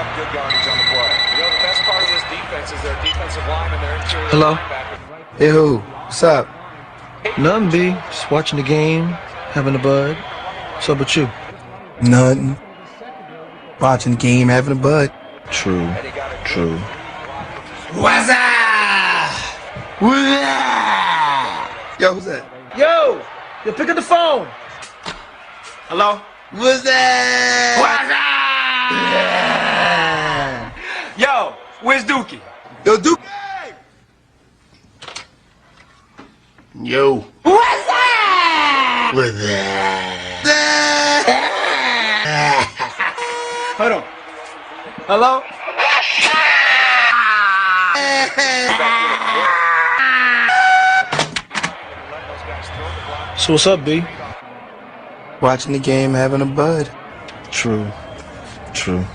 have good yardage on the play. You know, the best part of this defense is their defensive line and their interior Hello? linebacker. Hey, who? What's up? Nothing, B. Just watching the game, having a bud. What's up with you? Nothing. Watching the game, having a bud. True. True. What's up? What's up? Yo, who's that? Yo, pick up the phone. Hello? What's that? What's up? Yo, where's Dookie? Yo, Duke. Yo. What's that? What's that? Hold on. Hello? So what's up, B? Watching the game, having a bud. True. True.